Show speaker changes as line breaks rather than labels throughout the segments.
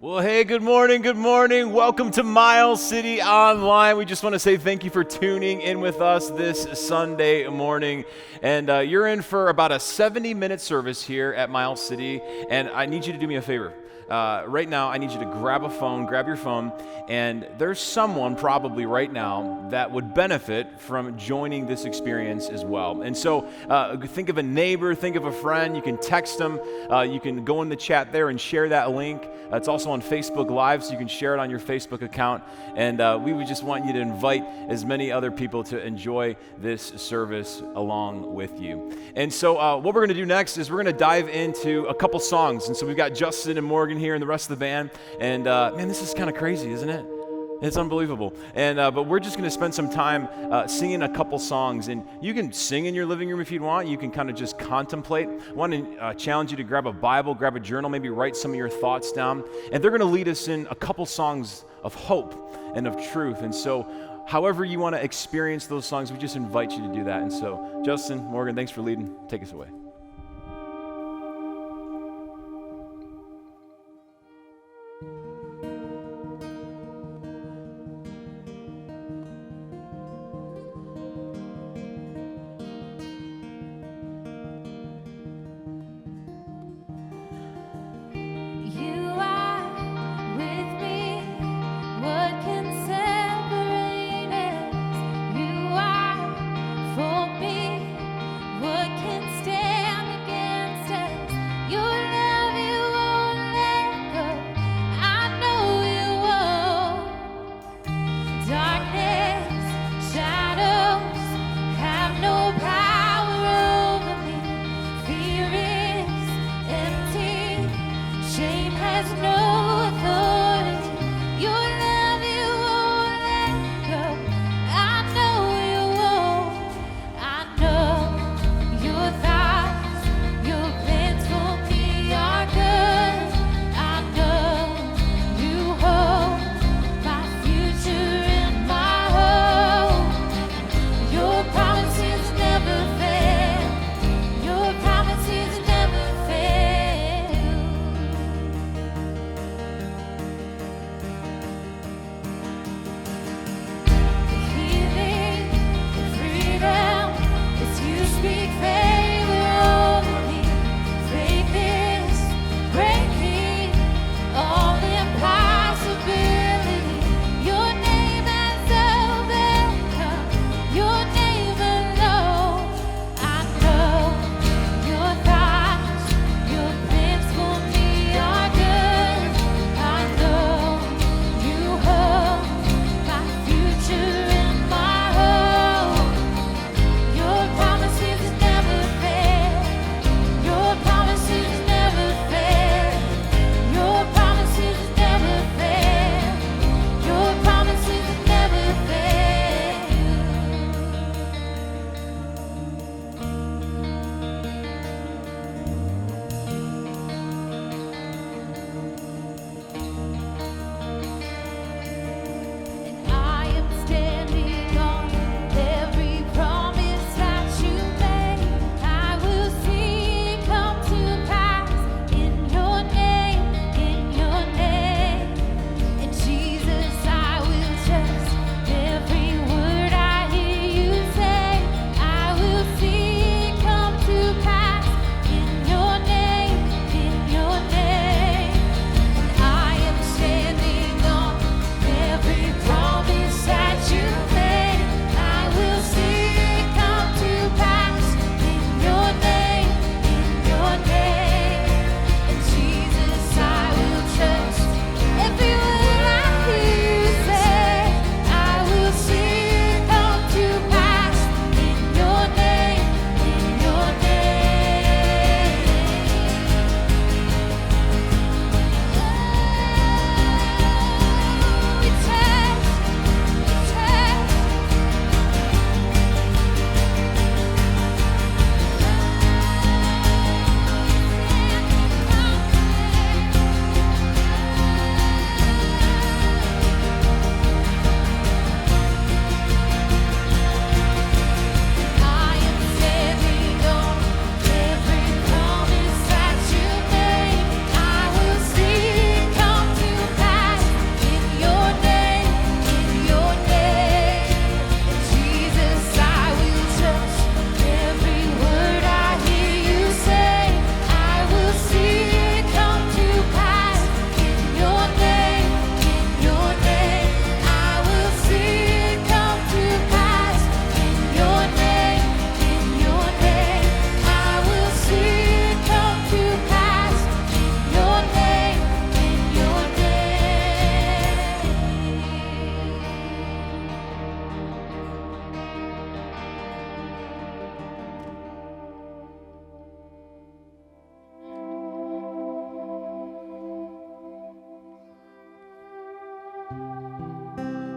Well, hey, good morning, good morning. Welcome to Miles City Online. We just want to say thank you for tuning in with us this Sunday morning. And you're in for about a 70-minute service here at Miles City. And I need you to do me a favor. Right now, I need you to grab your phone, and there's someone probably right now that would benefit from joining this experience as well. And so think of a neighbor, think of a friend. You can text them. You can go in the chat there and share that link. It's also on Facebook Live, so you can share it on your Facebook account. And we would just want you to invite as many other people to enjoy this service along with you. And so what we're going to do next is we're going to dive into a couple songs. And so we've got Justin and Morgan here and the rest of the band. And man, this is kind of crazy, isn't it? It's unbelievable. And but we're just going to spend some time singing a couple songs. And you can sing in your living room if you want. You can kind of just contemplate. I want to challenge you to grab a Bible, grab a journal, maybe write some of your thoughts down. And they're going to lead us in a couple songs of hope and of truth. And so however you want to experience those songs, we just invite you to do that. And so Justin, Morgan, thanks for leading. Take us away.
For me, what can stand?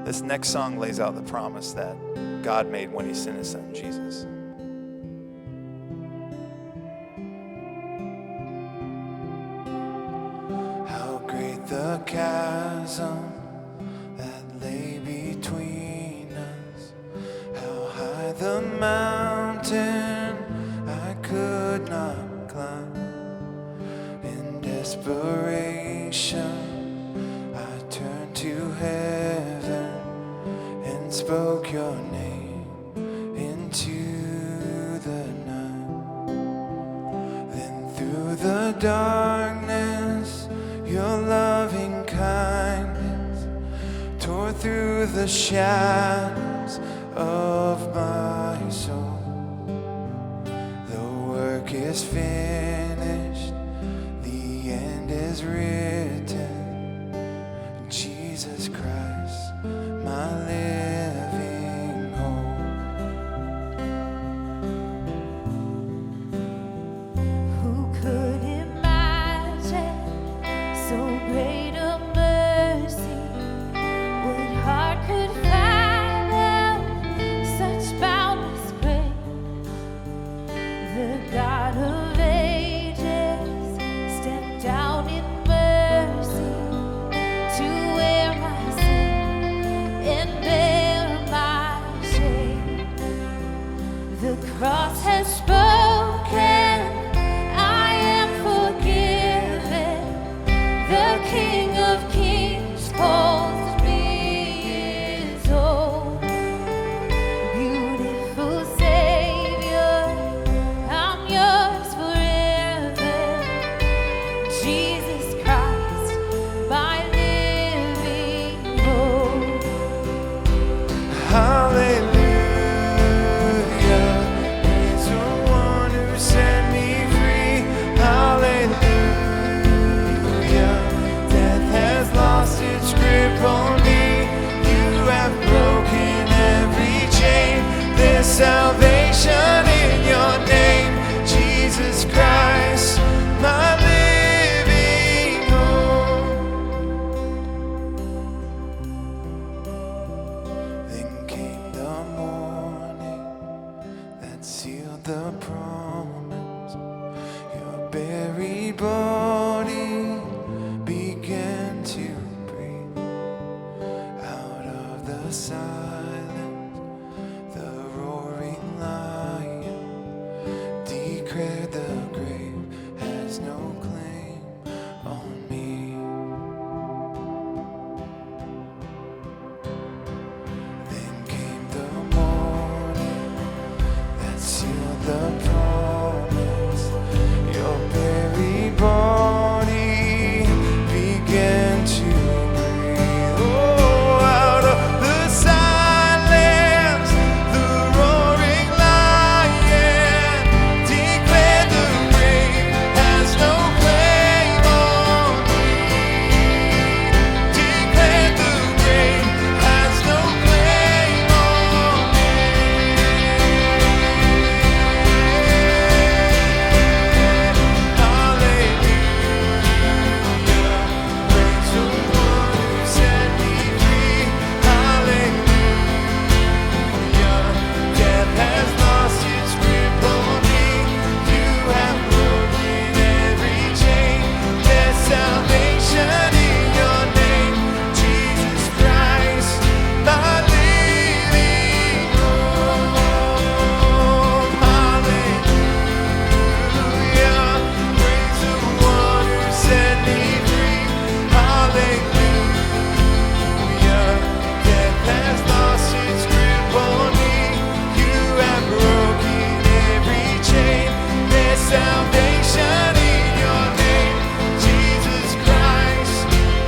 This next song lays out the promise that God made when he sent his son, Jesus. How great the chasm that lay between us, how high the mountain I could not climb. In desperation, I turned to heaven and spoke your name into the night. Then through the darkness, your loving kindness tore through the shadows of my soul. The work is finished, the end is written. Jesus Christ, my living hope.
Who could imagine so great a mercy? What heart could fathom such boundless grace? The God of ages stepped down in mercy to wear my sin and bear my shame. The cross has spoken, I am forgiven. The King of Kings calls me his own. Beautiful Savior, I'm yours forever. Jesus Christ, my living hope.
Hallelujah, praise the one who set me free. Hallelujah, death has lost its grip on me. You have broken every chain. There's salvation in your name, Jesus Christ, my living hope. Then came the morning that sealed the promise. Your buried body began to breathe. Out of the silence, the roaring lion declared the grave has no claim on me. Then came the morning that sealed the promise. Your buried body began to breathe. Oh, out of the silence, the roaring lion declared the grave has no claim on me. Declared the grave has no claim on me. Hallelujah, praise the one who set me free. Hallelujah, death has lost its grip on me. You have broken every chain. There's salvation in your name, Jesus Christ, my living hope. Hallelujah, praise the one who set me free. Hallelujah, death has lost its grip on me. You have broken every chain. There's salvation in your name, Jesus Christ,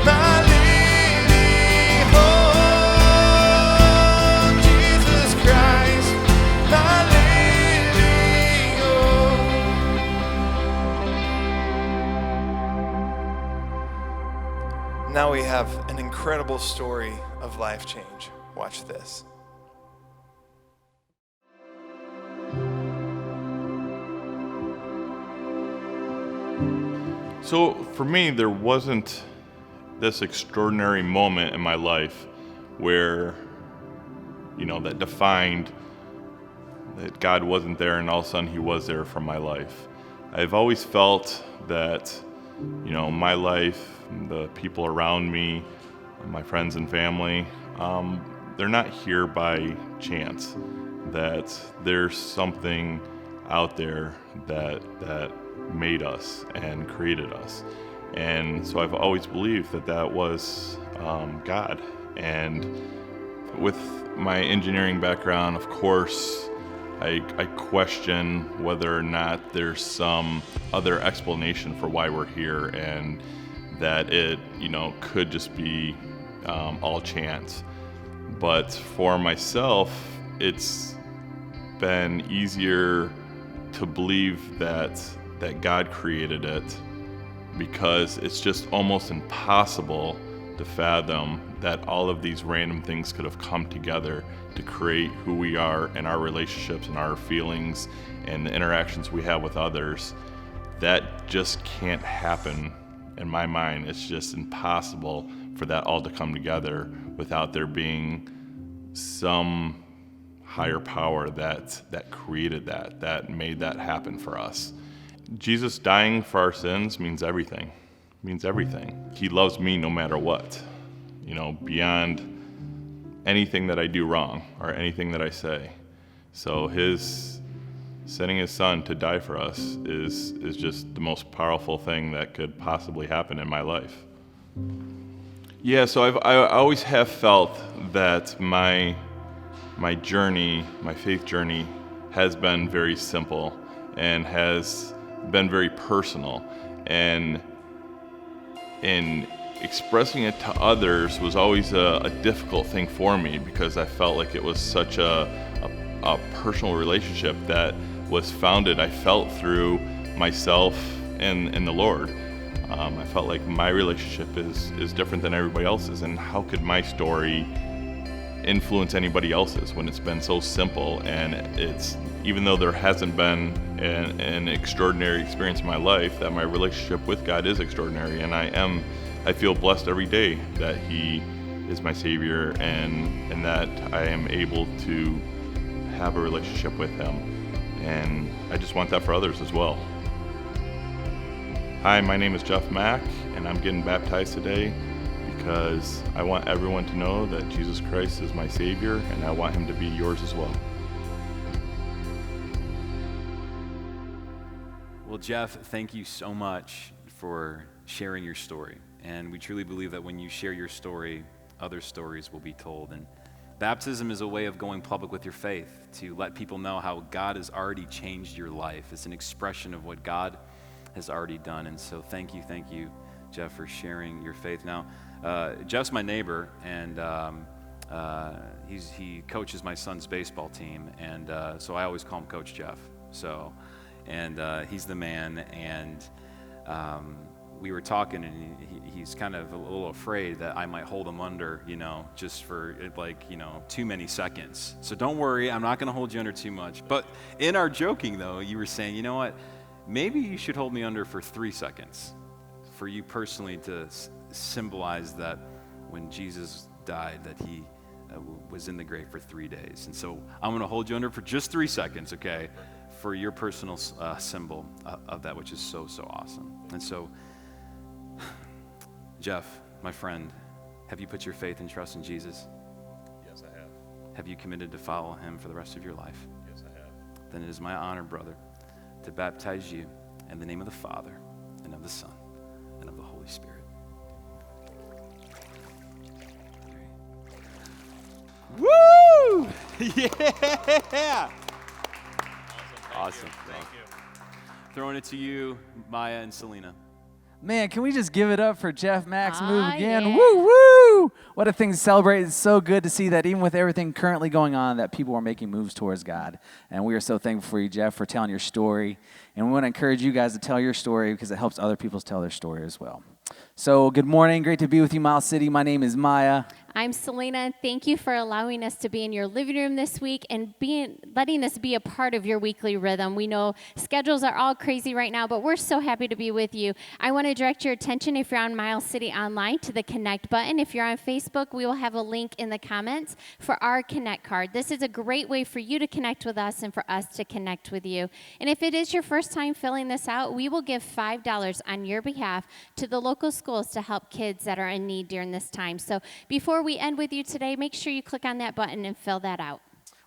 my living hope. Jesus Christ, my living hope. Now we have an incredible story of life change. Watch this.
So for me, there wasn't this extraordinary moment in my life where, that defined that God wasn't there and all of a sudden he was there for my life. I've always felt that, my life, the people around me, my friends and family, they're not here by chance, that there's something out there that made us and created us. And so I've always believed that was God. And with my engineering background, of course, I question whether or not there's some other explanation for why we're here, and that it, could just be all chance. But for myself, it's been easier to believe that God created it, because it's just almost impossible to fathom that all of these random things could have come together to create who we are and our relationships and our feelings and the interactions we have with others. That just can't happen in my mind. It's just impossible for that all to come together without there being some higher power that created that made that happen for us. Jesus dying for our sins means everything. He loves me no matter what, beyond anything that I do wrong or anything that I say. So his sending his son to die for us is just the most powerful thing that could possibly happen in my life. Yeah, so I always have felt that my journey, my faith journey, has been very simple and has been very personal, and in expressing it to others was always a difficult thing for me, because I felt like it was such a personal relationship that was founded, I felt, through myself and the Lord. I felt like my relationship is different than everybody else's, and how could my story influence anybody else's when it's been so simple? And it's, even though there hasn't been an extraordinary experience in my life, that my relationship with God is extraordinary, and I feel blessed every day that He is my Savior, and that I am able to have a relationship with Him. And I just want that for others as well. Hi, my name is Jeff Mack, and I'm getting baptized today because I want everyone to know that Jesus Christ is my Savior, and I want Him to be yours as well.
Well, Jeff, thank you so much for sharing your story. And we truly believe that when you share your story, other stories will be told. And baptism is a way of going public with your faith, to let people know how God has already changed your life. It's an expression of what God has already done. And so thank you, Jeff, for sharing your faith. Now, Jeff's my neighbor, and he coaches my son's baseball team, and so I always call him Coach Jeff. So, and he's the man, and we were talking, and he's kind of a little afraid that I might hold him under, just for too many seconds. So don't worry, I'm not going to hold you under too much. But in our joking, though, you were saying, you know what, maybe you should hold me under for 3 seconds, for you personally to symbolize that when Jesus died, that He was in the grave for 3 days. And so I'm going to hold you under for just 3 seconds, okay, for your personal symbol of that, which is so awesome. And so, Jeff, my friend, have you put your faith and trust in Jesus?
Yes, I have.
Have you committed to follow Him for the rest of your life?
Yes, I have.
Then it is my honor, brother, to baptize you in the name of the Father, and of the Son, and of the Holy Spirit. Woo! Yeah! Awesome.
Thank you.
Throwing it to you, Maya and Selena.
Man, can we just give it up for Jeff Mack's move
Ah,
again?
yeah.
Woo, woo! What a thing to celebrate. It's so good to see that even with everything currently going on, that people are making moves towards God. And we are so thankful for you, Jeff, for telling your story. And we want to encourage you guys to tell your story, because it helps other people tell their story as well. So good morning. Great to be with you, Miles City. My name is Maya.
I'm Selena, and thank you for allowing us to be in your living room this week and letting us be a part of your weekly rhythm. We know schedules are all crazy right now, but we're so happy to be with you. I want to direct your attention, if you're on Miles City Online, to the Connect button. If you're on Facebook, we will have a link in the comments for our Connect card. This is a great way for you to connect with us and for us to connect with you. And if it is your first time filling this out, we will give $5 on your behalf to the local schools to help kids that are in need during this time. So before we end with you today, make sure you click on that button and fill that out.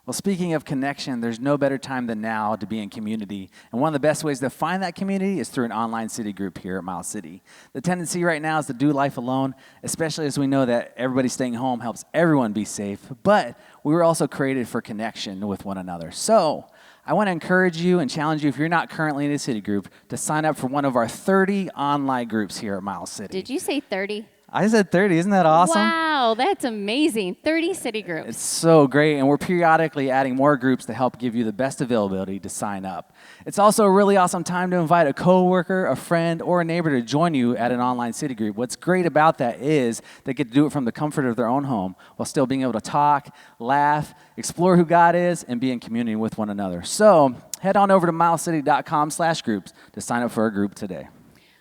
Well, speaking of connection, there's no better time than now to be in community. And one of the best ways to find that community is through an online city group here at Miles City. The tendency right now is to do life alone, especially as we know that everybody staying home helps everyone be safe. But we were also created for connection with one another. So I want to encourage you and challenge you, if you're not currently in a city group, to sign up for one of our 30 online groups here at Miles City.
Did you say 30?
I said 30. Isn't that awesome?
Wow, that's amazing. 30 city groups.
It's so great, and we're periodically adding more groups to help give you the best availability to sign up. It's also a really awesome time to invite a coworker, a friend, or a neighbor to join you at an online city group. What's great about that is they get to do it from the comfort of their own home while still being able to talk, laugh, explore who God is, and be in community with one another. So head on over to milescity.com/groups to sign up for a group today.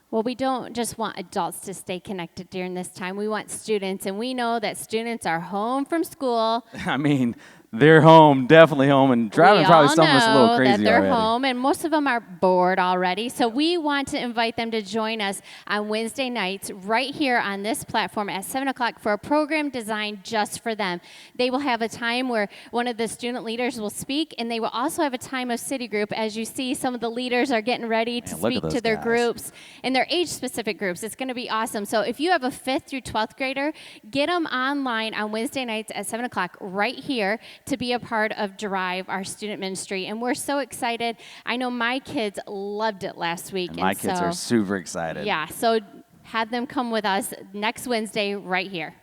Well, we don't just want adults to stay connected during this time. We want students, and we know that students are home from school.
I mean, they're home, definitely home, and driving probably some of us a little crazy
that they're
already.
home, and most of them are bored already. So we want to invite them to join us on Wednesday nights right here on this platform at 7 o'clock for a program designed just for them. They will have a time where one of the student leaders will speak, and they will also have a time of city group. As you see, some of the leaders are getting ready to speak to their groups and their age-specific groups. It's going to be awesome. So if you have a 5th through 12th grader, get them online on Wednesday nights at 7 o'clock right here to be a part of Drive, our student ministry. And we're so excited. I know my kids loved it last week.
And my kids are super excited.
Yeah, so have them come with us next Wednesday right here.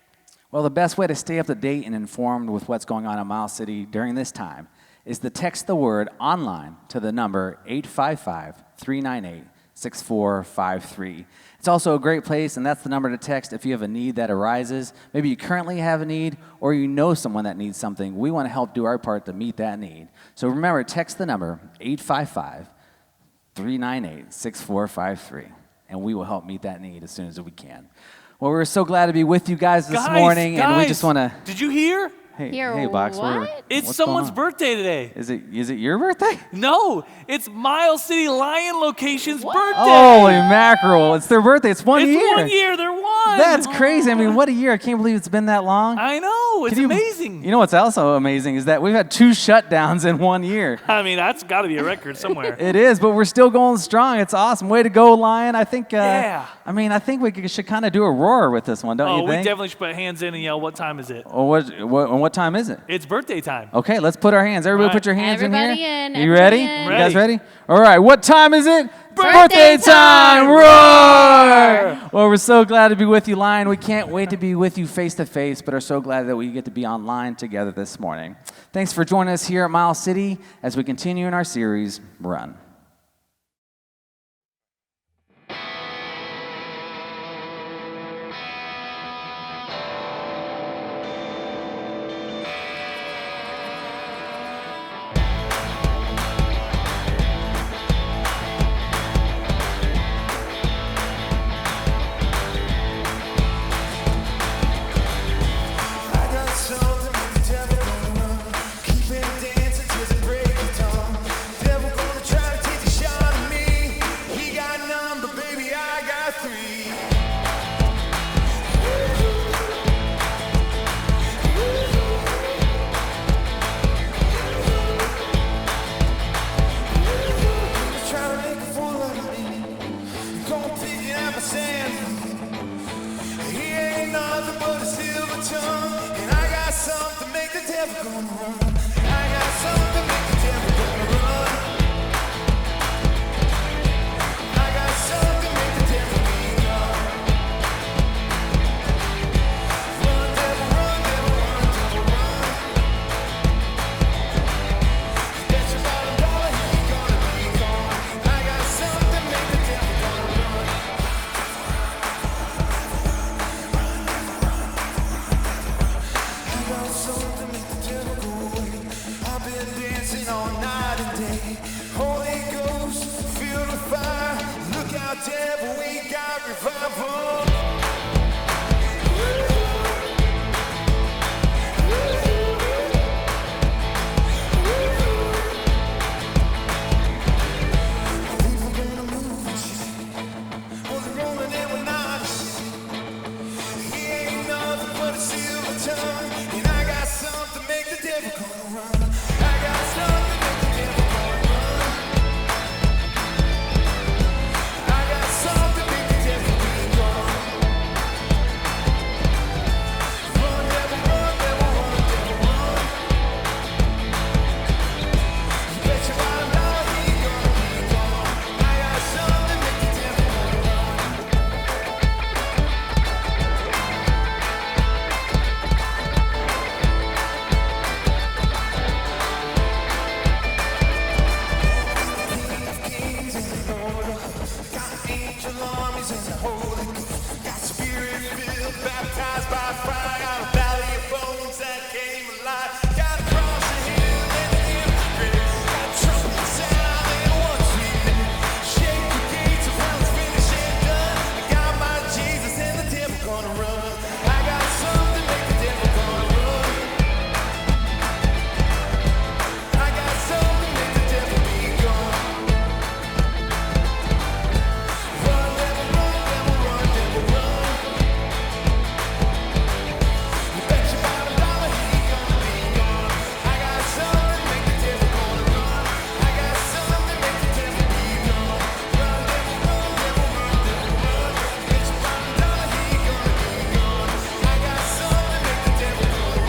Well, the best way to stay up to date and informed with what's going on in Miles City during this time is to text the word online to the number 855-398-6453. It's also a great place, and that's the number to text if you have a need that arises. Maybe you currently have a need, or you know someone that needs something. We want to help do our part to meet that need. So remember, text the number 855-398-6453, and we will help meet that need as soon as we can. Well, we're so glad to be with you guys this morning, and we just want to...
Did you hear?
Hey, Box,
what?
It's someone's birthday today.
Is it your birthday?
No, it's Miles City Lion Location's birthday.
Holy mackerel. It's their birthday. It's 1 year.
It's 1 year. They're one.
That's crazy. I mean, what a year. I can't believe it's been that long.
I know. It's amazing.
You know what's also amazing is that we've had 2 shutdowns in 1 year.
I mean, that's got to be a record somewhere.
It is, but we're still going strong. It's awesome. Way to go, Lion. I think,
yeah.
I mean, I think we should kind of do a roar with this one, don't you think?
Oh, we definitely should put hands in and yell, what time is it?
Oh, what time is it?
It's birthday time.
Okay, let's put our hands. Everybody
Right.
put your hands
Everybody
in
in,
here. You ready?
everybody in.
You guys
Ready.
ready? All right, what time is it?
Birthday
time!
time!
Roar! Well, we're so glad to be with you, Lion. We can't wait to be with you face to face, but are so glad that we get to be online together this morning. Thanks for joining us here at Miles City as we continue in our series, Run.
I got something with the devil gonna run. Keep it dancing till the break of dawn. Devil gonna try to take a shot at me. He got none, but baby I got 3. He's trying to make a fool of me. Gonna pick it out my sand. He ain't nothing but a silver tongue, and I got something to make the devil gonna run. I got something to make the devil gonna run. I got something to make the devil run. Run, devil, run, devil, run, devil, run. That's about a dollar, he's gonna be gone. I got something to make the devil gonna run. devil. People gonna move and shake. Well, they're rolling and we're not. He ain't nothing but a silver tongue. And I got something to make the devil gonna run. I got something to make the devil gonna run. I got something to make the devil be gone. Run, devil, run, devil, run, devil, run. You bet your bottom dollar he gonna be gone. I got something to make the devil gonna run. Kings and the Lord of got angel armies and the Holy Ghost. Got spirit filled, baptized by fire. Got a valley of bones that came alive. Got a cross and hill and an empty grave. Got trumpet sound and one sweet name. Shake the gates of hell's finished and done. I got my Jesus and the devil gonna run. I got something to make the devil gonna run. I got something to make the devil be gone. Run, devil, run, devil, run. You bet your bottom dollar he gonna be gone. I got something to make the devil gonna run. I got something to make the devil be gone. Run, devil, run, devil, run, devil, run. You bet your bottom dollar he gonna be gone. I got something to make the devil gonna run.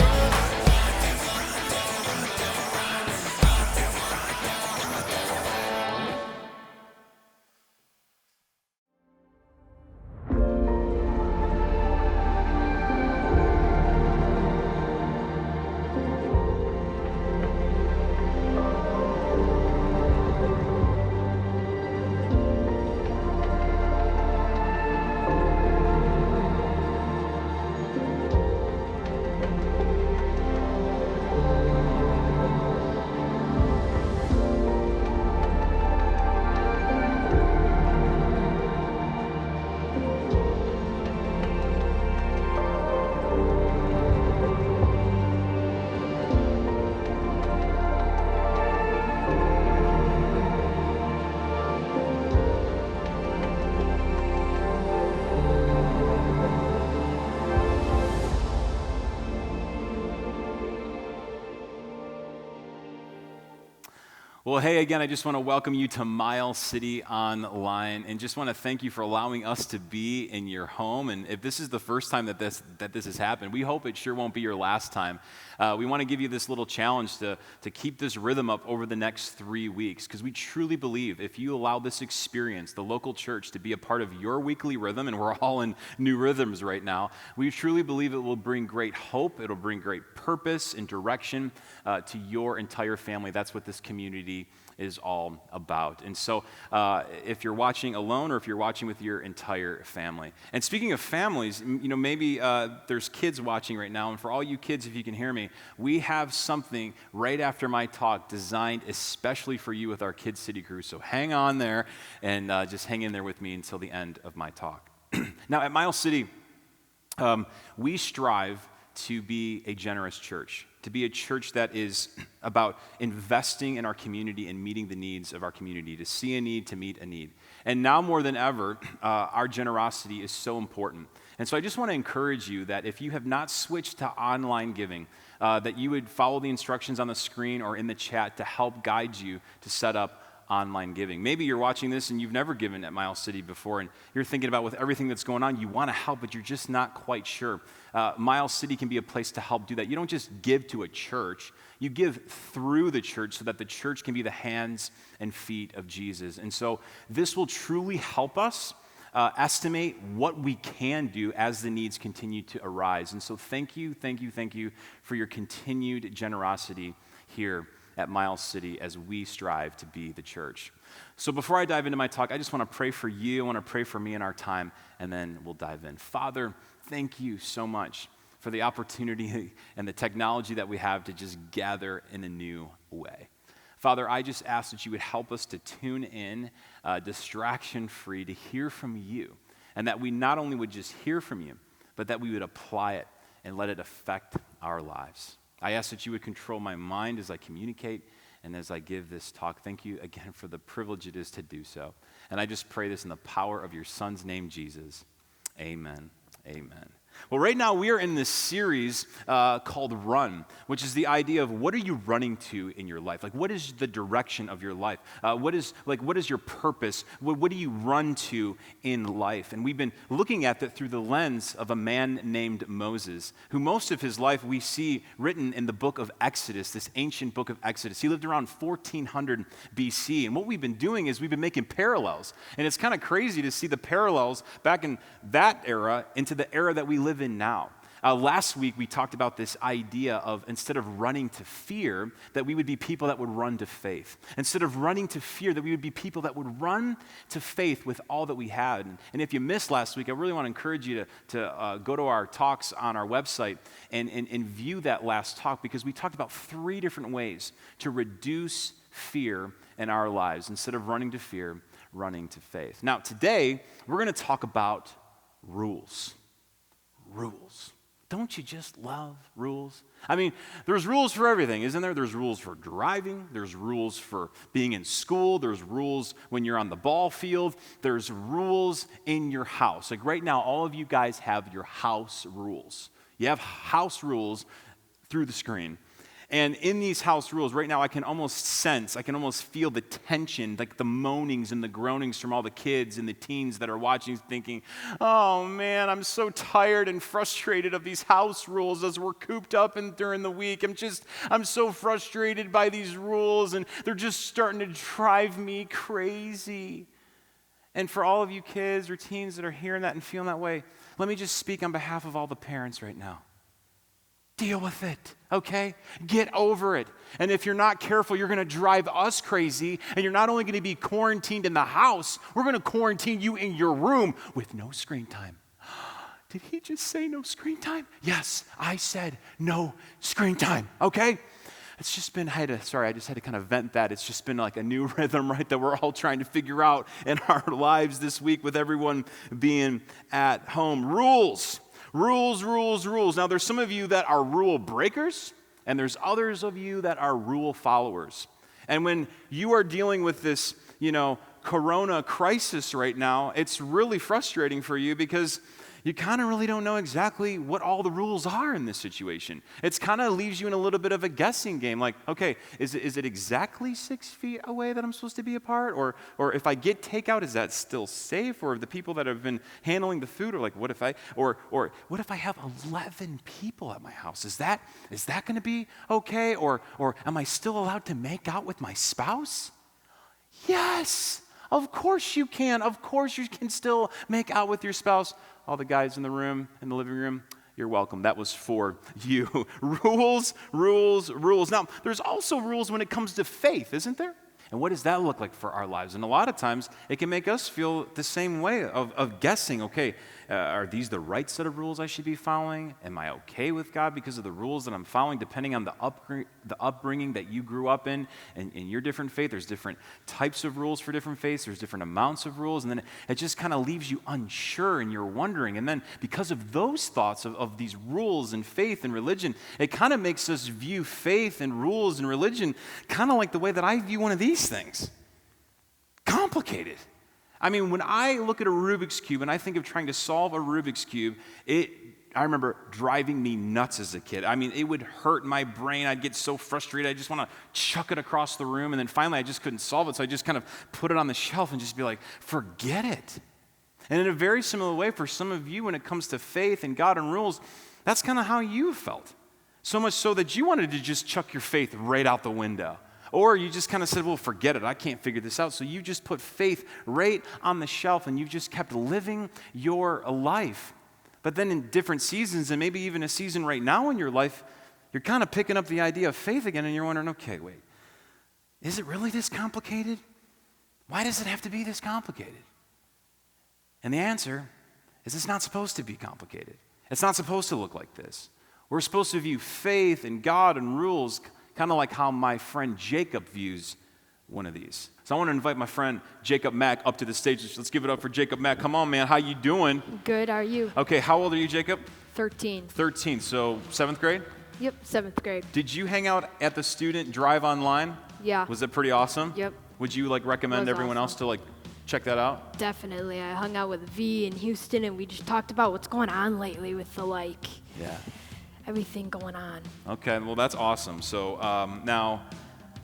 Well, hey, again, I just want to welcome you to Miles City Online, and just want to thank you for allowing us to be in your home. And if this is the first time that this has happened, we hope it sure won't be your last time. We want to give you this little challenge to keep this rhythm up over the next 3 weeks, because we truly believe if you allow this experience, the local church, to be a part of your weekly rhythm, and we're all in new rhythms right now, we truly believe it will bring great hope, it'll bring great purpose and direction to your entire family. That's what this community is all about. And so if you're watching alone or if you're watching with your entire family. And speaking of families, maybe there's kids watching right now. And for all you kids, if you can hear me, we have something right after my talk designed especially for you with our Kids City crew. So hang on there and just hang in there with me until the end of my talk. Now, at Miles City, we strive to be a generous church, to be a church that is about investing in our community and meeting the needs of our community, to see a need, to meet a need. And now more than ever, our generosity is so important. And so I just want to encourage you that if you have not switched to online giving, that you would follow the instructions on the screen or in the chat to help guide you to set up online giving. Maybe you're watching this and you've never given at Miles City before, and you're thinking about with everything that's going on, you want to help, but you're just not quite sure. Miles City can be a place to help do that. You don't just give to a church, you give through the church so that the church can be the hands and feet of Jesus. And so this will truly help us estimate what we can do as the needs continue to arise. And so thank you for your continued generosity here at Miles City as we strive to be the church. So before I dive into my talk, I just want to pray for you. I want to pray for me in our time, and then we'll dive in. Father, thank you so much for the opportunity and the technology that we have to just gather in a new way. Father, I just ask that you would help us to tune in distraction-free to hear from you. and that we not only would just hear from you, but that we would apply it and let it affect our lives. I ask that you would control my mind as I communicate and as I give this talk. Thank you again for the privilege it is to do so. And I just pray this in the power of your Son's name, Jesus. Amen. Amen. Well, right now we are in this series called Run, which is the idea of what are you running to in your life? Like, what is the direction of your life? What is your purpose? What do you run to in life? And we've been looking at that through the lens of a man named Moses, who most of his life we see written in the book of Exodus, this ancient book of Exodus. He lived around 1400 BC, and what we've been doing is we've been making parallels, and it's kind of crazy to see the parallels back in that era into the era that we live in now. Last week, we talked about this idea of instead of running to fear, that we would be people that would run to faith. Instead of running to fear, that we would be people that would run to faith with all that we had. And if you missed last week, I really want to encourage you to go to our talks on our website and view that last talk, because we talked about 3 different ways to reduce fear in our lives. Instead of running to fear, running to faith. Now, today, we're going to talk about rules. Rules. Don't you just love rules? I mean, there's rules for everything, isn't there? There's rules for driving. There's rules for being in school. There's rules when you're on the ball field. There's rules in your house. Like right now, all of you guys have your house rules. You have house rules through the screen. And in these house rules, right now, I can almost feel the tension, like the moanings and the groanings from all the kids and the teens that are watching, thinking, oh man, I'm so tired and frustrated of these house rules as we're cooped up and during the week. I'm so frustrated by these rules, and they're just starting to drive me crazy. And for all of you kids or teens that are hearing that and feeling that way, let me just speak on behalf of all the parents right now. Deal with it, okay? Get over it. And if you're not careful, you're going to drive us crazy, and you're not only going to be quarantined in the house, we're going to quarantine you in your room with no screen time. Did he just say no screen time? Yes, I said no screen time, okay? It's just been, I just had to kind of vent that. It's just been like a new rhythm, right, that we're all trying to figure out in our lives this week with everyone being at home. Rules. Now, there's some of you that are rule breakers, and there's others of you that are rule followers. And when you are dealing with this, corona crisis right now, it's really frustrating for you because you kind of really don't know exactly what all the rules are in this situation. It's kind of leaves you in a little bit of a guessing game. Like, okay, is it exactly 6 feet away that I'm supposed to be apart? Or if I get takeout, is that still safe? Or the people that have been handling the food are like, what if I have 11 people at my house? Is that going to be okay? Or am I still allowed to make out with my spouse? Yes, of course you can. Of course you can still make out with your spouse. All the guys in the room, in the living room, you're welcome. That was for you. Rules. Now, there's also rules when it comes to faith, isn't there? And what does that look like for our lives? And a lot of times, it can make us feel the same way of guessing, okay, are these the right set of rules I should be following? Am I okay with God because of the rules that I'm following, depending on the upbringing that you grew up in and in your different faith? There's different types of rules for different faiths. There's different amounts of rules. And then it just kind of leaves you unsure and you're wondering. And then because of those thoughts of these rules and faith and religion, it kind of makes us view faith and rules and religion kind of like the way that I view one of these things. Complicated. I mean, when I look at a Rubik's Cube and I think of trying to solve a Rubik's Cube, I remember driving me nuts as a kid. I mean, it would hurt my brain. I'd get so frustrated. I just want to chuck it across the room. And then finally, I just couldn't solve it. So I just kind of put it on the shelf and just be like, forget it. And in a very similar way, for some of you, when it comes to faith and God and rules, that's kind of how you felt. So much so that you wanted to just chuck your faith right out the window. Or you just kind of said, well, forget it. I can't figure this out. So you just put faith right on the shelf and you've just kept living your life. But then in different seasons, and maybe even a season right now in your life, you're kind of picking up the idea of faith again and you're wondering, okay, wait, is it really this complicated? Why does it have to be this complicated? And the answer is it's not supposed to be complicated. It's not supposed to look like this. We're supposed to view faith and God and rules kind of like how my friend Jacob views one of these. So I want to invite my friend Jacob Mack up to the stage. Let's give it up for Jacob Mack. Come on, man. How you doing?
Good, how are you?
Okay, how old are you, Jacob?
13.
13, so 7th grade?
Yep, 7th grade.
Did you hang out at the Student Drive Online?
Yeah.
Was it pretty awesome?
Yep.
Would you recommend
Was
everyone else
awesome.
to check that out?
Definitely. I hung out with V in Houston and we just talked about what's going on lately with the
Yeah.
everything going on.
Okay, well that's awesome. So now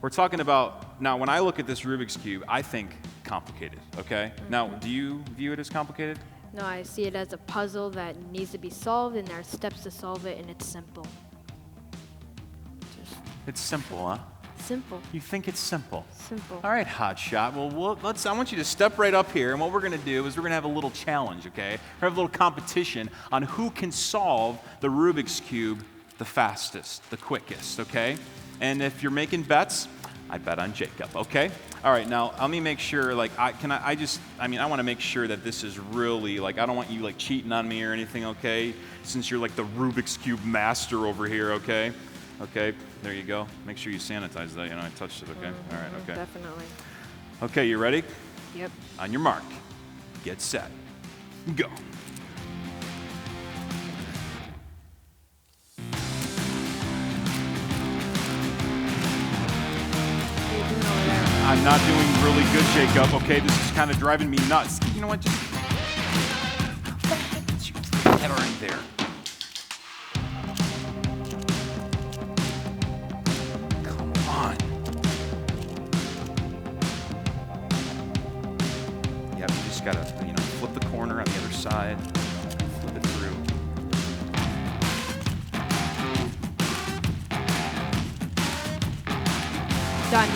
we're talking about, now when I look at this Rubik's Cube, I think complicated, okay? Now, do you view it as complicated?
No, I see it as a puzzle that needs to be solved and there are steps to solve it and it's simple.
It's simple, huh?
Simple.
You think it's simple?
Simple.
All right, hotshot. Well, I want you to step right up here, and what we're going to do is we're going to have a little challenge, okay? We're going to have a little competition on who can solve the Rubik's Cube the fastest, the quickest, okay? And if you're making bets, I bet on Jacob, okay? All right, now let me make sure, I want to make sure that this is really, I don't want you cheating on me or anything, okay? Since you're the Rubik's Cube master over here, okay? Okay, there you go. Make sure you sanitize that. I touched it, okay? All right, okay.
Definitely.
Okay, you ready?
Yep.
On your mark, get set, go.
How you doing over there?
I'm not doing really good, Jacob, okay? This is kind of driving me nuts. You know what, just get her in there. Come on. Yep, you just gotta, flip the corner on the other side, flip it through.
Done.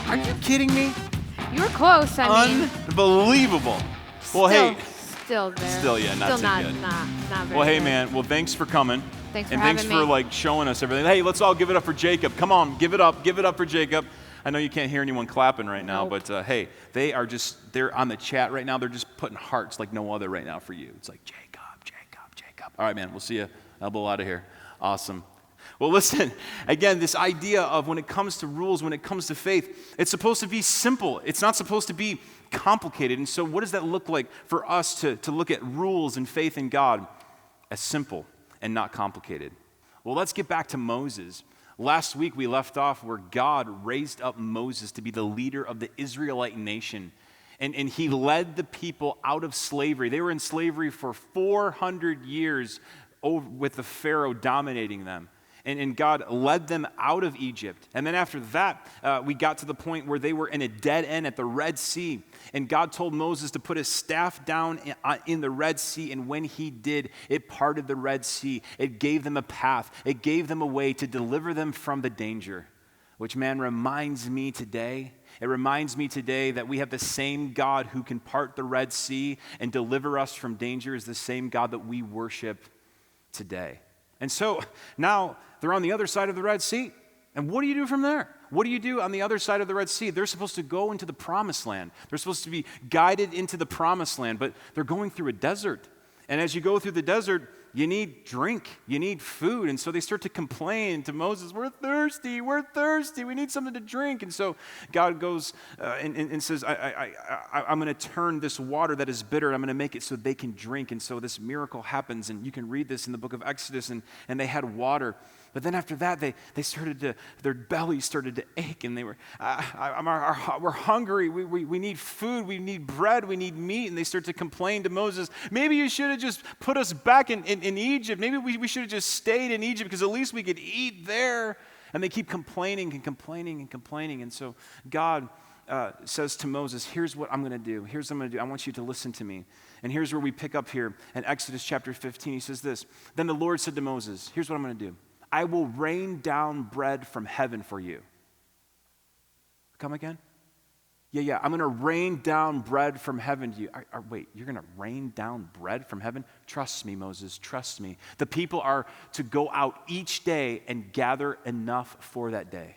Are you kidding me?
You were close, I mean.
Unbelievable. Well, hey.
Still there.
Still, yeah, not
Still
too
not,
good.
not very
Well, hey,
good.
man. Well, thanks for coming.
Thanks for
and thanks
having
for
me.
showing us everything. Hey, let's all give it up for Jacob. Come on, give it up for Jacob. I know you can't hear anyone clapping right now,
Nope.
but hey, they're on the chat right now. They're just putting hearts like no other right now for you. It's like Jacob. All right, man. We'll see you. Elbow out of here. Awesome. Well, listen, again, this idea of when it comes to rules, when it comes to faith, it's supposed to be simple. It's not supposed to be complicated. And so what does that look like for us to look at rules and faith in God as simple and not complicated? Well, let's get back to Moses. Last week we left off where God raised up Moses to be the leader of the Israelite nation. And he led the people out of slavery. They were in slavery for 400 years with the Pharaoh dominating them. And God led them out of Egypt. And then after that, we got to the point where they were in a dead end at the Red Sea. And God told Moses to put his staff down in the Red Sea. And when he did, it parted the Red Sea. It gave them a path. It gave them a way to deliver them from the danger. Which, man, reminds me today. It reminds me today that we have the same God who can part the Red Sea and deliver us from danger is the same God that we worship today. And so now they're on the other side of the Red Sea. And what do you do from there? What do you do on the other side of the Red Sea? They're supposed to go into the promised land. They're supposed to be guided into the promised land, but they're going through a desert. And as you go through the desert, you need drink, you need food. And so they start to complain to Moses, we're thirsty, we need something to drink. And so God goes and says, I'm going to turn this water that is bitter, I'm going to make it so they can drink. And so this miracle happens, and you can read this in the book of Exodus, and they had water. But then after that, their bellies started to ache, and they were, we're hungry, we need food, we need bread, we need meat. And they start to complain to Moses, maybe you should have just put us back in Egypt. Maybe we should have just stayed in Egypt because at least we could eat there. And they keep complaining and complaining and complaining. And so God says to Moses, here's what I'm going to do. Here's what I'm going to do. I want you to listen to me. And here's where we pick up here in Exodus chapter 15. He says this, then the Lord said to Moses, here's what I'm going to do. I will rain down bread from heaven for you. Come again? Yeah, I'm going to rain down bread from heaven to you. Wait, you're going to rain down bread from heaven? Trust me, Moses, trust me. The people are to go out each day and gather enough for that day.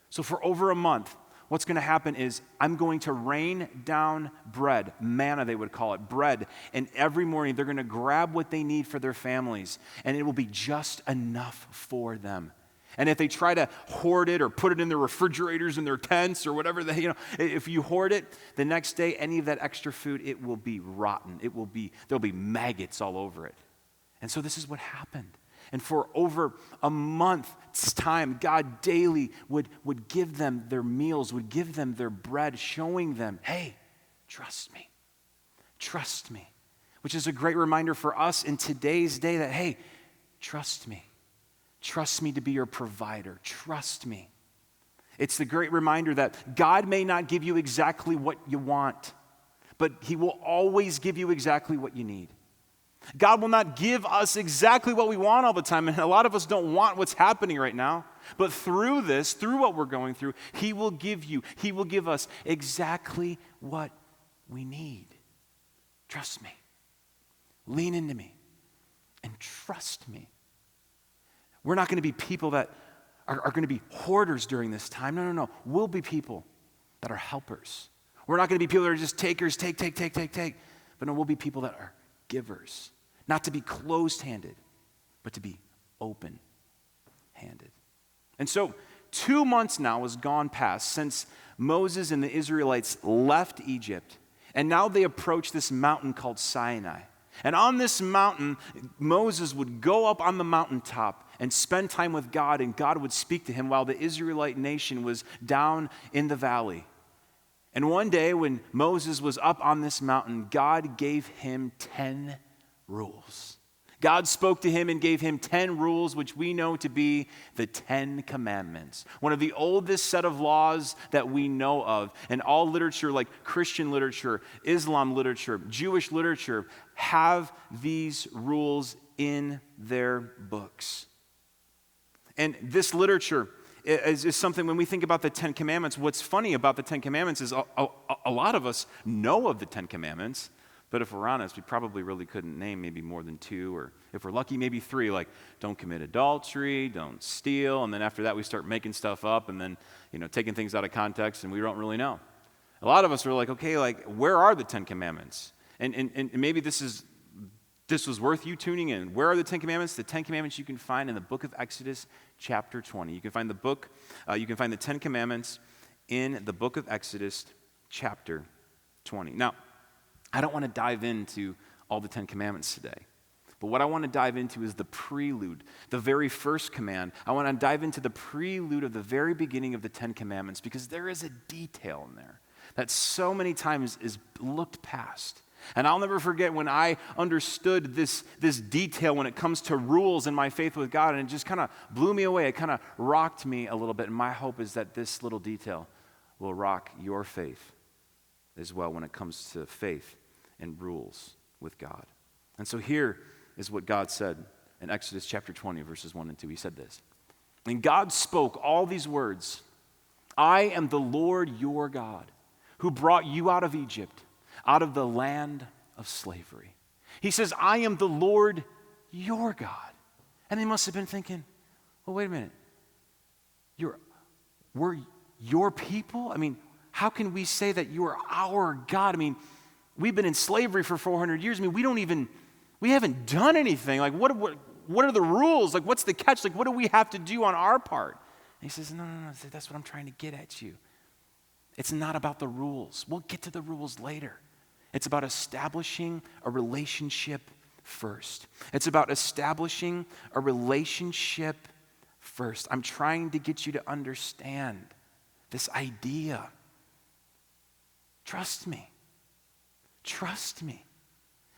So for over a month, what's going to happen is I'm going to rain down bread, manna they would call it, bread. And every morning they're going to grab what they need for their families, and it will be just enough for them. And if they try to hoard it or put it in their refrigerators in their tents or whatever, if you hoard it, the next day, any of that extra food, it will be rotten. There'll be maggots all over it. And so this is what happened. And for over a month's time, God daily would give them their meals, would give them their bread, showing them, hey, trust me. Trust me. Which is a great reminder for us in today's day that, hey, trust me. Trust me to be your provider. Trust me. It's the great reminder that God may not give you exactly what you want, but he will always give you exactly what you need. God will not give us exactly what we want all the time, and a lot of us don't want what's happening right now. But through this, through what we're going through, he will give us exactly what we need. Trust me. Lean into me and trust me. We're not going to be people that are going to be hoarders during this time. No. We'll be people that are helpers. We're not going to be people that are just takers, take. But no, we'll be people that are givers. Not to be closed-handed, but to be open-handed. And so 2 months now has gone past since Moses and the Israelites left Egypt, and now they approach this mountain called Sinai. And on this mountain, Moses would go up on the mountaintop and spend time with God, and God would speak to him while the Israelite nation was down in the valley. And one day when Moses was up on this mountain, God gave him 10 rules. God spoke to him and gave him 10 rules, which we know to be the 10 Commandments. One of the oldest set of laws that we know of. And all literature, like Christian literature, Islam literature, Jewish literature, have these rules in their books. And this literature is something, when we think about the 10 Commandments, what's funny about the 10 Commandments is a lot of us know of the 10 Commandments. But if we're honest, we probably really couldn't name maybe more than 2, or if we're lucky, maybe 3, like don't commit adultery, don't steal, and then after that we start making stuff up and then, taking things out of context and we don't really know. A lot of us are like, okay, like where are the 10 Commandments? And maybe this was worth you tuning in. Where are the 10 Commandments? The 10 Commandments you can find in the book of Exodus, chapter 20. You can find the 10 Commandments in the book of Exodus, chapter 20. Now, I don't want to dive into all the 10 Commandments today. But what I want to dive into is the prelude, the very first command. I want to dive into the prelude of the very beginning of the 10 Commandments, because there is a detail in there that so many times is looked past. And I'll never forget when I understood this detail when it comes to rules in my faith with God, and it just kind of blew me away. It kind of rocked me a little bit. And my hope is that this little detail will rock your faith as well when it comes to faith and rules with God. And so here is what God said in Exodus chapter 20, verses 1 and 2. He said this, and God spoke all these words, I am the Lord your God, who brought you out of Egypt, out of the land of slavery. He says, I am the Lord your God. And they must have been thinking, well, wait a minute. We're your people? I mean, how can we say that you are our God? I mean, we've been in slavery for 400 years. I mean, we haven't done anything. Like, what are the rules? Like, what's the catch? Like, what do we have to do on our part? And he says, no, that's what I'm trying to get at you. It's not about the rules. We'll get to the rules later. It's about establishing a relationship first. It's about establishing a relationship first. I'm trying to get you to understand this idea. Trust me. Trust me.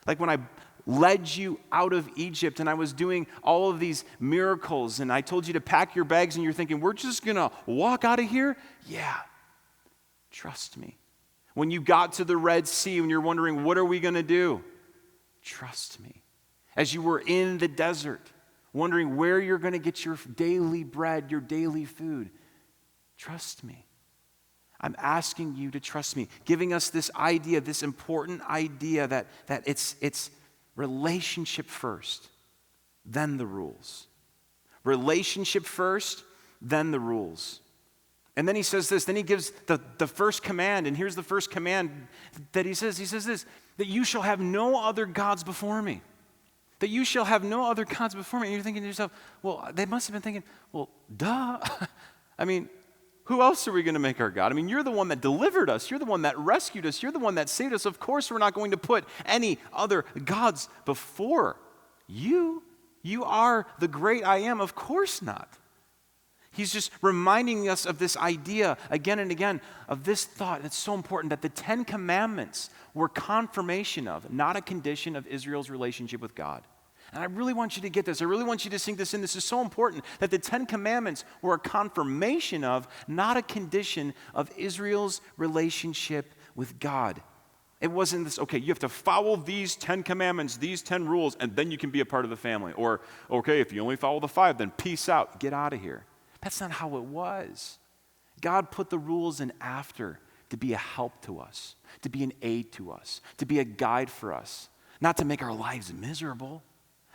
Like when I led you out of Egypt and I was doing all of these miracles and I told you to pack your bags and you're thinking, we're just going to walk out of here? Yeah. Trust me. When you got to the Red Sea and you're wondering, what are we going to do? Trust me. As you were in the desert, wondering where you're going to get your daily bread, your daily food, trust me. I'm asking you to trust me, giving us this idea, this important idea that it's relationship first, then the rules. Relationship first, then the rules. And then he says this, then he gives the first command, and here's the first command that he says this, that you shall have no other gods before me. That you shall have no other gods before me. And you're thinking to yourself, well, they must have been thinking, well, duh. I mean, who else are we going to make our God? I mean, you're the one that delivered us. You're the one that rescued us. You're the one that saved us. Of course, we're not going to put any other gods before you. You are the great I am. Of course not. He's just reminding us of this idea again and again, of this thought that's so important, that the 10 Commandments were confirmation of, not a condition of Israel's relationship with God. And I really want you to get this. I really want you to sink this in. This is so important, that the 10 Commandments were a confirmation of, not a condition of Israel's relationship with God. It wasn't this, okay, you have to follow these 10 commandments, these 10 rules, and then you can be a part of the family. Or, okay, if you only follow the 5, then peace out, get out of here. That's not how it was. God put the rules in after to be a help to us, to be an aid to us, to be a guide for us, not to make our lives miserable.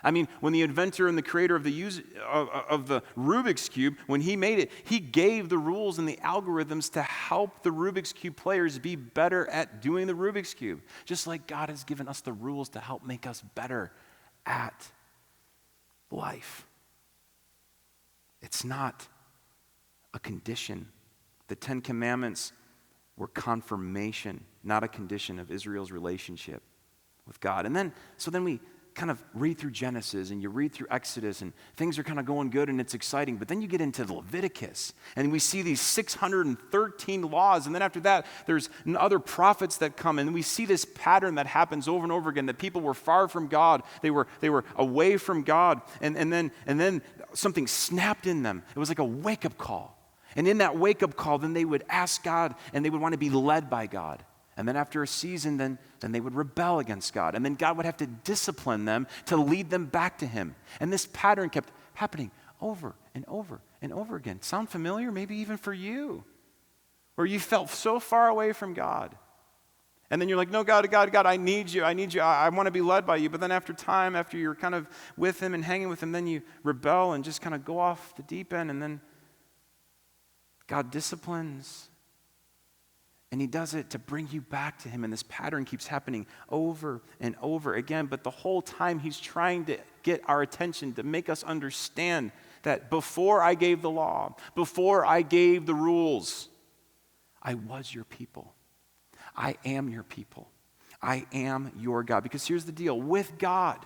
I mean, when the inventor and the creator of the Rubik's Cube, when he made it, he gave the rules and the algorithms to help the Rubik's Cube players be better at doing the Rubik's Cube. Just like God has given us the rules to help make us better at life. It's not a condition. The 10 Commandments were confirmation, not a condition of Israel's relationship with God. And then we kind of read through Genesis and you read through Exodus and things are kind of going good and it's exciting, but then you get into Leviticus and we see these 613 laws, and then after that there's other prophets that come, and we see this pattern that happens over and over again, that people were far from God, they were away from God, and then something snapped in them. It was like a wake-up call, and in that wake-up call then they would ask God and they would want to be led by God. And then after a season, then they would rebel against God. And then God would have to discipline them to lead them back to him. And this pattern kept happening over and over and over again. Sound familiar? Maybe even for you. Where you felt so far away from God. And then you're like, no, God, I need you. I want to be led by you. But then after time, after you're kind of with him and hanging with him, then you rebel and just kind of go off the deep end. And then God disciplines. And he does it to bring you back to him. And this pattern keeps happening over and over again. But the whole time he's trying to get our attention, to make us understand that before I gave the law, before I gave the rules, I was your people. I am your people. I am your God. Because here's the deal. With God,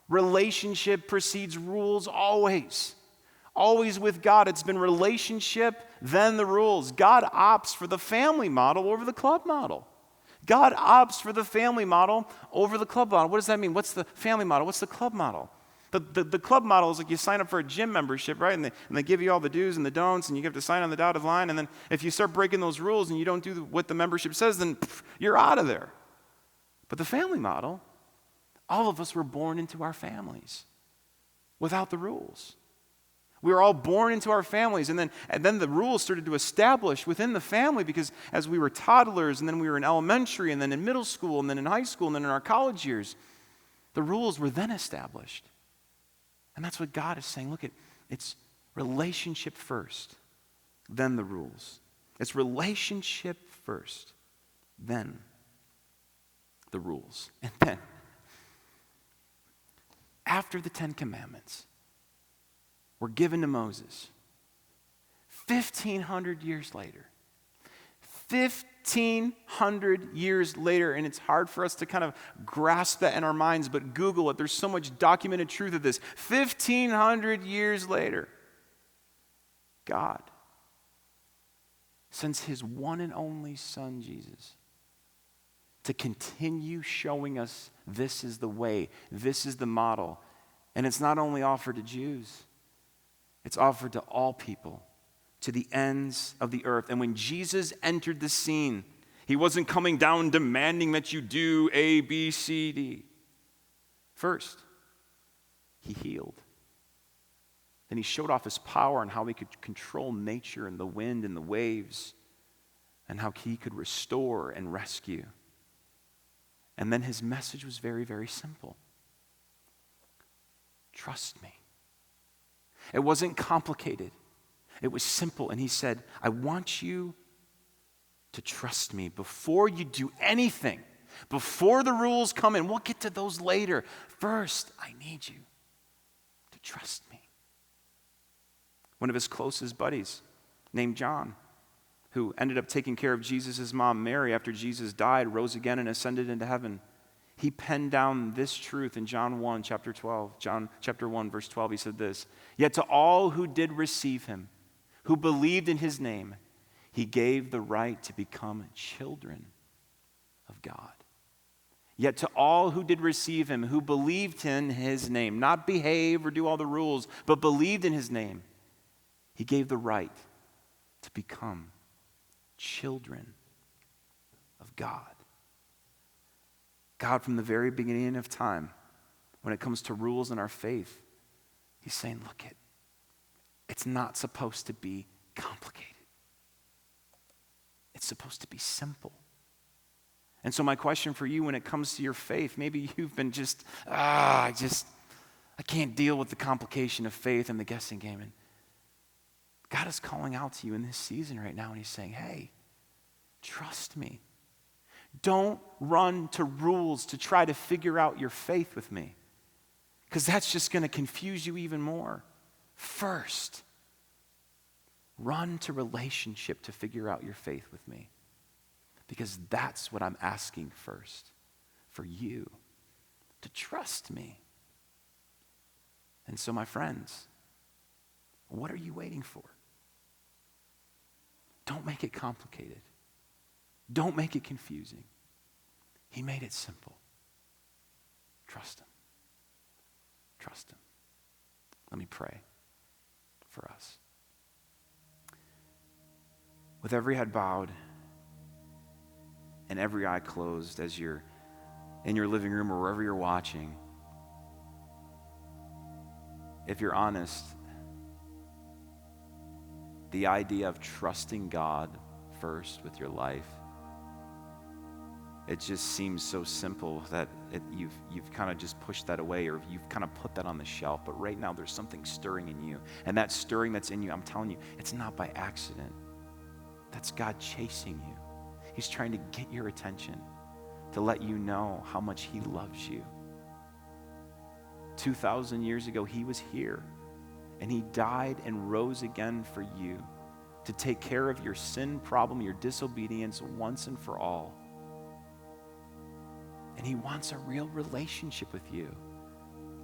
relationship precedes rules always. Always with God, it's been relationship, then the rules. God opts for the family model over the club model. God opts for the family model over the club model. What does that mean? What's the family model? What's the club model? The club model is like you sign up for a gym membership, right? And they give you all the do's and the don'ts, and you have to sign on the dotted line. And then if you start breaking those rules and you don't do what the membership says, then you're out of there. But the family model, all of us were born into our families without the rules. We were all born into our families, and then the rules started to establish within the family, because as we were toddlers, and then we were in elementary, and then in middle school, and then in high school, and then in our college years, the rules were then established. And that's what God is saying. Look, it's relationship first, then the rules. It's relationship first, then the rules. And then, after the 10 Commandments were given to Moses, 1,500 years later. 1,500 years later, and it's hard for us to kind of grasp that in our minds, but Google it. There's so much documented truth of this. 1,500 years later, God sends his one and only Son, Jesus, to continue showing us this is the way, this is the model. And it's not only offered to Jews, it's offered to all people, to the ends of the earth. And when Jesus entered the scene, he wasn't coming down demanding that you do A, B, C, D. First, he healed. Then he showed off his power and how he could control nature and the wind and the waves, and how he could restore and rescue. And then his message was very, very simple. Trust me. It wasn't complicated. It was simple. And he said, I want you to trust me. Before you do anything, Before the rules come in, we'll get to those later. First, I need you to trust me. One of his closest buddies, named John, who ended up taking care of Jesus' mom, Mary, after Jesus died, rose again and ascended into heaven. He penned down this truth in John 1, chapter 12. John chapter 1, verse 12, he said this, "Yet to all who did receive him, who believed in his name, he gave the right to become children of God." Yet to all who did receive him, who believed in his name, not behave or do all the rules, but believed in his name, he gave the right to become children of God. God, from the very beginning of time, when it comes to rules in our faith, he's saying, look, it's not supposed to be complicated. It's supposed to be simple. And so my question for you when it comes to your faith, maybe you've been I can't deal with the complication of faith and the guessing game. And God is calling out to you in this season right now, and he's saying, hey, trust me. Don't run to rules to try to figure out your faith with me, because that's just going to confuse you even more. First, run to relationship to figure out your faith with me, because that's what I'm asking first, for you to trust me. And so, my friends, what are you waiting for? Don't make it complicated. Don't make it confusing. He made it simple. Trust him. Trust him. Let me pray for us. With every head bowed and every eye closed, as you're in your living room or wherever you're watching, if you're honest, the idea of trusting God first with your life, it just seems so simple that you've kind of just pushed that away, or you've kind of put that on the shelf. But right now there's something stirring in you. And that stirring that's in you, I'm telling you, it's not by accident. That's God chasing you. He's trying to get your attention, to let you know how much he loves you. 2,000 years ago, he was here, and he died and rose again for you to take care of your sin problem, your disobedience once and for all. And he wants a real relationship with you.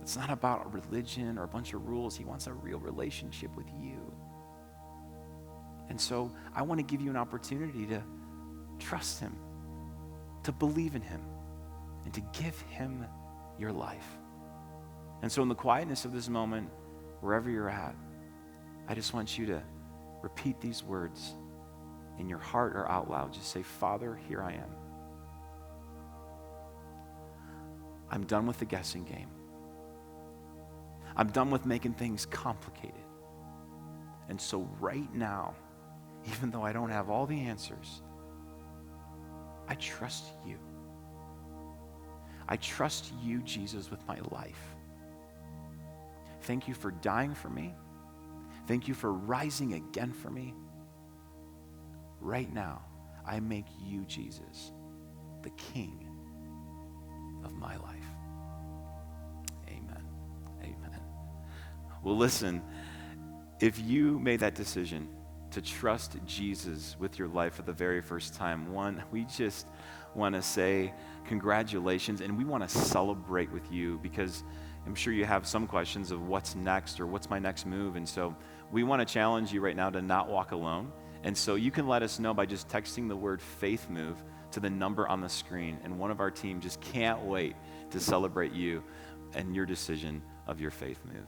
It's not about a religion or a bunch of rules. He wants a real relationship with you. And so I want to give you an opportunity to trust him, to believe in him, and to give him your life. And so in the quietness of this moment, wherever you're at, I just want you to repeat these words in your heart or out loud. Just say, Father, here I am. I'm done with the guessing game. I'm done with making things complicated. And so right now, even though I don't have all the answers, I trust you. I trust you, Jesus, with my life. Thank you for dying for me. Thank you for rising again for me. Right now, I make you, Jesus, the King of my life. Amen. Amen. Well, listen, if you made that decision to trust Jesus with your life for the very first time, we just want to say congratulations, and we want to celebrate with you, because I'm sure you have some questions of what's next or what's my next move. And so we want to challenge you right now to not walk alone. And so you can let us know by just texting the word faith move to the number on the screen. And one of our team just can't wait to celebrate you and your decision of your faith move.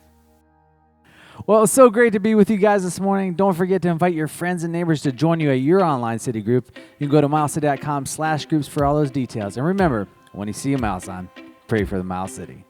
Well, it's so great to be with you guys this morning. Don't forget to invite your friends and neighbors to join you at your online city group. You can go to milescity.com/groups for all those details. And remember, when you see a Mile sign, pray for the Mile City.